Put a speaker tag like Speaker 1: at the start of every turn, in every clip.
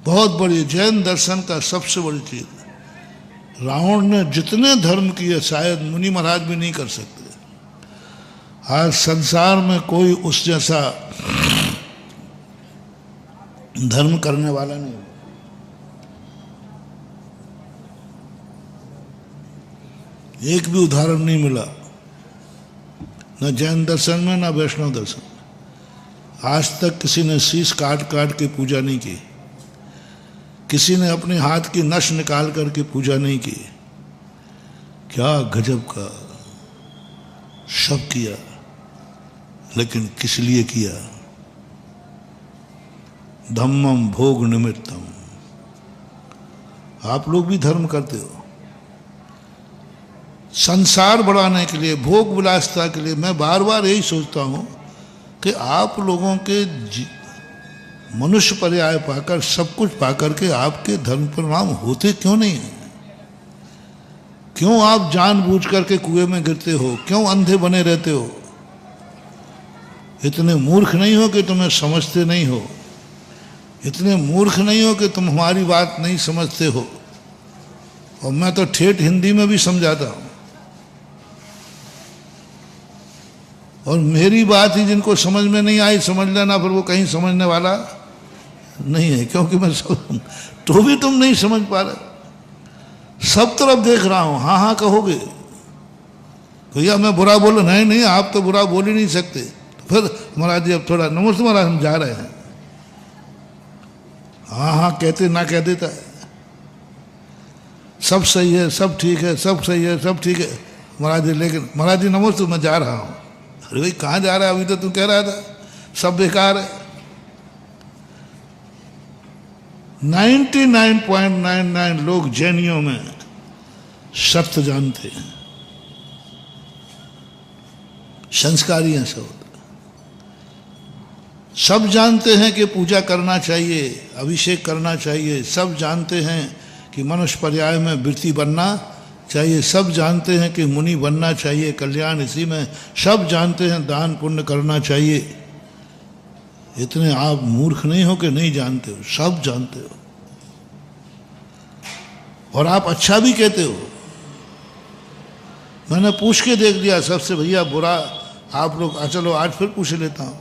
Speaker 1: बहुत बड़ी जैन दर्शन का सबसे बड़ी चीज। रावण ने जितने धर्म किए शायद मुनि महाराज भी नहीं कर सकते। आज संसार में कोई उस जैसा धर्म करने वाला नहीं। एक भी उदाहरण नहीं मिला, न जैन दर्शन में न वैष्णव दर्शन में। आज तक किसी ने शीश काट काट के पूजा नहीं की, किसी ने अपने हाथ की नस निकाल करके पूजा नहीं की। क्या गजब का, सब किया, लेकिन किस लिए किया? धम्मम भोग निमित्तम। आप लोग भी धर्म करते हो संसार बढ़ाने के लिए, भोग विलासता के लिए। मैं बार बार यही सोचता हूं कि आप लोगों के मनुष्य पर्याय पाकर, सब कुछ पाकर के आपके धर्म परिणाम होते क्यों नहीं है? क्यों आप जानबूझ करके कुएं में गिरते हो? क्यों अंधे बने रहते हो? इतने मूर्ख नहीं हो कि तुम्हें समझते नहीं हो, इतने मूर्ख नहीं हो कि तुम हमारी बात नहीं समझते हो। और मैं तो ठेठ हिंदी में भी समझाता हूं, और मेरी बात ही जिनको समझ में नहीं आई समझ लेना, फिर वो कहीं समझने वाला नहीं है, क्योंकि मैं तो भी तुम नहीं समझ पा रहे। सब तरफ देख रहा हूं, हाँ हाँ कहोगे भैया मैं बुरा बोलो, नहीं नहीं आप तो बुरा बोल ही नहीं सकते। तो फिर महाराज जी अब थोड़ा नमस्ते महाराज हम जा रहे हैं, हाँ हाँ कहते ना कह देता है, सब सही है, सब ठीक है, सब सही है, सब ठीक है महाराज जी, लेकिन महाराज जी नमस्ते मैं जा रहा हूं। अरे भाई कहाँ जा रहा है? अभी तो तू कह रहा था सब बेकार है। 99.99 लोग जैनियों में सत्य जानते हैं, संस्कारी हैं सब। सब जानते हैं कि पूजा करना चाहिए, अभिषेक करना चाहिए, सब जानते हैं कि मनुष्य पर्याय में वृत्ति बनना चाहिए, सब जानते हैं कि मुनि बनना चाहिए, कल्याण इसी में, सब जानते हैं दान पुण्य करना चाहिए। इतने आप मूर्ख नहीं हो कि नहीं जानते हो, सब जानते हो, और आप अच्छा भी कहते हो। मैंने पूछ के देख लिया सबसे, भैया बुरा आप लोग, चलो आज फिर पूछ लेता हूं,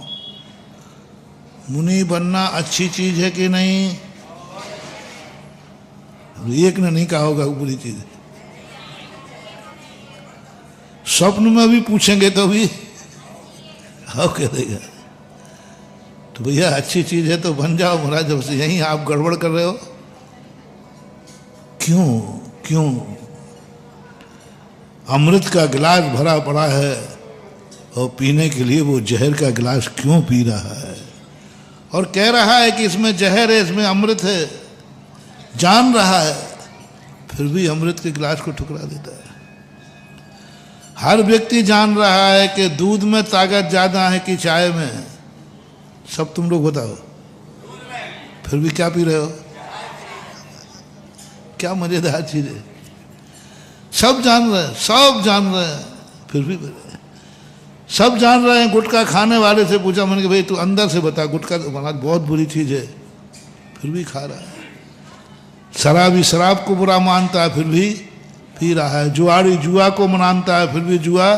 Speaker 1: मुनि बनना अच्छी चीज है कि नहीं? एक ने नहीं कहा होगा बुरी चीज है। स्वप्न में भी पूछेंगे तो भी हाँ कह देगा। तो भैया अच्छी चीज है तो बन जाओ महाराज, जब से यहीं आप गड़बड़ कर रहे हो। क्यों क्यों? अमृत का गिलास भरा पड़ा है और पीने के लिए वो जहर का गिलास क्यों पी रहा है? और कह रहा है कि इसमें जहर है, इसमें अमृत है, जान रहा है, फिर भी अमृत के गिलास को ठुकरा देता है। हर व्यक्ति जान रहा है कि दूध में ताकत ज्यादा है कि चाय में। सब तुम लोग बताओ, फिर भी क्या पी रहे हो? क्या मजेदार चीज है। सब जान रहे हैं, सब जान रहे हैं, फिर भी सब जान रहे हैं। गुटखा खाने वाले से पूछा मैंने कि भाई तू अंदर से बता, गुटखा तो महाराज बहुत बुरी चीज है, फिर भी खा रहा है। शराबी शराब को बुरा मानता है, फिर भी पी रहा है। जुआरी जुआ को मानता है, फिर भी जुआ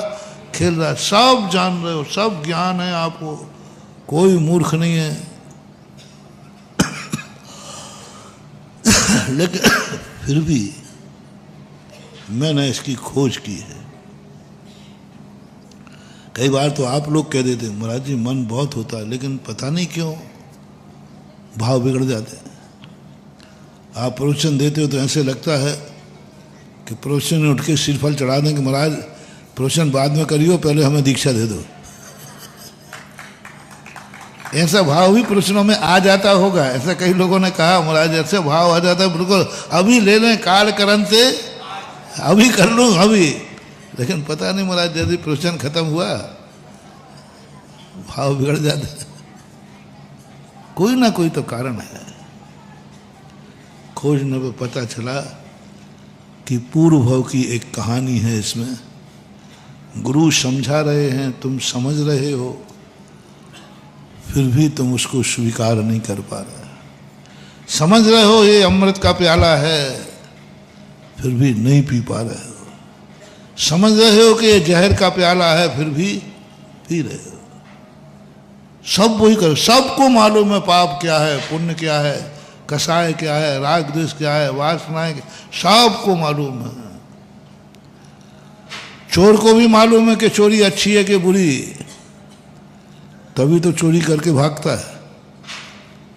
Speaker 1: खेल रहा है। सब जान रहे हो, सब ज्ञान है आपको, कोई मूर्ख नहीं है। लेकिन फिर भी मैंने इसकी खोज की है। कई बार तो आप लोग कह देते महाराज जी मन बहुत होता है, लेकिन पता नहीं क्यों भाव बिगड़ जाते हैं। आप प्रवचन देते हो तो ऐसे लगता है कि प्रवचन में उठ के श्रीफल चढ़ा दें कि महाराज प्रवचन बाद में करियो, पहले हमें दीक्षा दे दो। ऐसा भाव भी प्रवचनों में आ जाता होगा। ऐसा कई लोगों ने कहा महाराज ऐसे भाव आ जाता है, बिल्कुल अभी ले लें काल करण से, अभी कर लूँ अभी। लेकिन पता नहीं महाराज जैसे प्रवचन खत्म हुआ भाव बिगड़ जाता है। कोई ना कोई तो कारण है। खोजने पर पता चला कि पूर्व भव की एक कहानी है इसमें। गुरु समझा रहे हैं, तुम समझ रहे हो, फिर भी तुम उसको स्वीकार नहीं कर पा रहे। समझ रहे हो ये अमृत का प्याला है, फिर भी नहीं पी पा रहे हो। समझ रहे हो कि ये जहर का प्याला है, फिर भी पी रहे हो। सब वही करो। सबको मालूम है पाप क्या है, पुण्य क्या है, कसाय क्या है, राग द्वेष क्या है, वासनाएं, सबको मालूम है। चोर को भी मालूम है कि चोरी अच्छी है कि बुरी, तभी तो चोरी करके भागता है।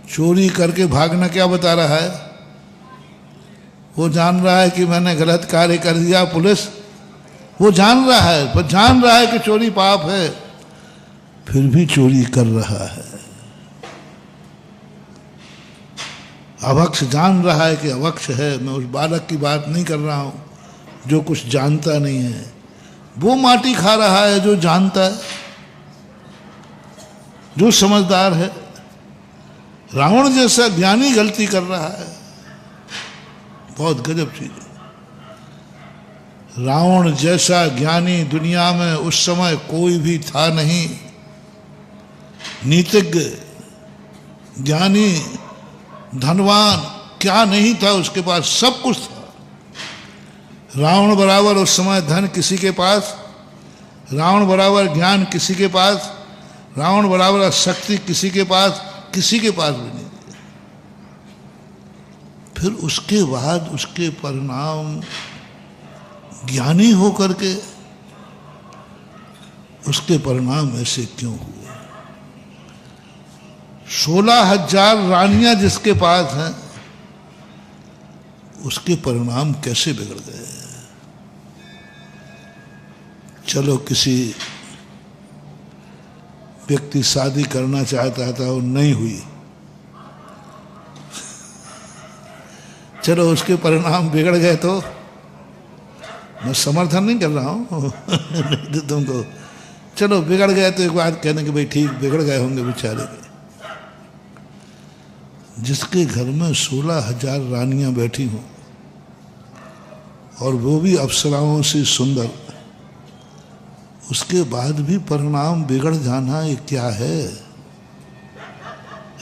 Speaker 1: चोरी करके भागना क्या बता रहा है? वो जान रहा है कि मैंने गलत कार्य कर दिया, पुलिस वो जान रहा है, पर जान रहा है कि चोरी पाप है, फिर भी चोरी कर रहा है। अवक्ष जान रहा है कि अवक्ष है। मैं उस बालक की बात नहीं कर रहा हूं जो कुछ जानता नहीं है। वो माटी खा रहा है जो जानता है, जो समझदार है। रावण जैसा ज्ञानी गलती कर रहा है, बहुत गजब चीज है। रावण जैसा ज्ञानी दुनिया में उस समय कोई भी था नहीं। नीतिज्ञ, ज्ञानी, धनवान क्या नहीं था उसके पास, सब कुछ था। रावण बराबर उस समय धन किसी के पास, रावण बराबर ज्ञान किसी के पास, रावण बराबर शक्ति किसी के पास भी नहीं। फिर उसके बाद उसके परिणाम ज्ञानी होकर के उसके परिणाम ऐसे क्यों हुए? 16,000 रानियां जिसके पास हैं, उसके परिणाम कैसे बिगड़ गए? चलो किसी व्यक्ति शादी करना चाहता था और नहीं हुई, चलो उसके परिणाम बिगड़ गए, तो मैं समर्थन नहीं कर रहा हूं नहीं तो तुमको, चलो बिगड़ गए तो एक बात कहने कि भाई ठीक बिगड़ गए होंगे बेचारे के। जिसके घर में 16,000 रानियां बैठी हों और वो भी अप्सराओं से सुंदर, उसके बाद भी परिणाम बिगड़ जाना ये क्या है?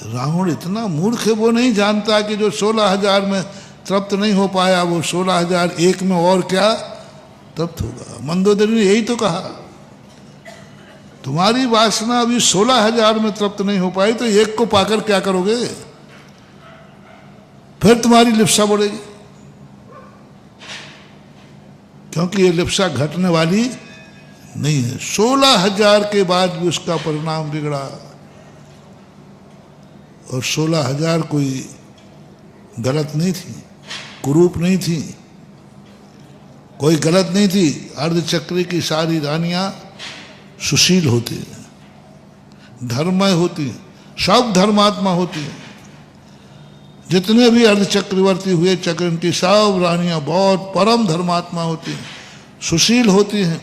Speaker 1: रावण इतना मूर्ख है, वो नहीं जानता कि जो 16,000 में तृप्त नहीं हो पाया, वो 16,001 में और क्या तृप्त होगा। मंदोदरी ने यही तो कहा, तुम्हारी वासना अभी 16,000 में तृप्त नहीं हो पाई, तो एक को पाकर क्या करोगे? फिर तुम्हारी लिप्सा बढ़ेगी, क्योंकि ये लिप्सा घटने वाली नहीं है। 16,000 के बाद भी उसका परिणाम बिगड़ा, और 16,000 कोई गलत नहीं थी, कुरूप नहीं थी, कोई गलत नहीं थी। अर्धचक्री की सारी रानियां सुशील होती हैं, धर्ममय होती हैं, सब धर्मात्मा होती हैं। जितने भी अर्धचक्रवर्ती हुए चक्र की सब रानियां बहुत परम धर्मात्मा होती हैं, सुशील होती हैं,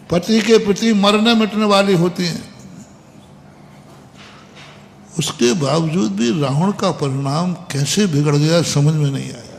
Speaker 1: पति के प्रति मरने मिटने वाली होती हैं। उसके बावजूद भी रावण का परिणाम कैसे बिगड़ गया समझ में नहीं आया।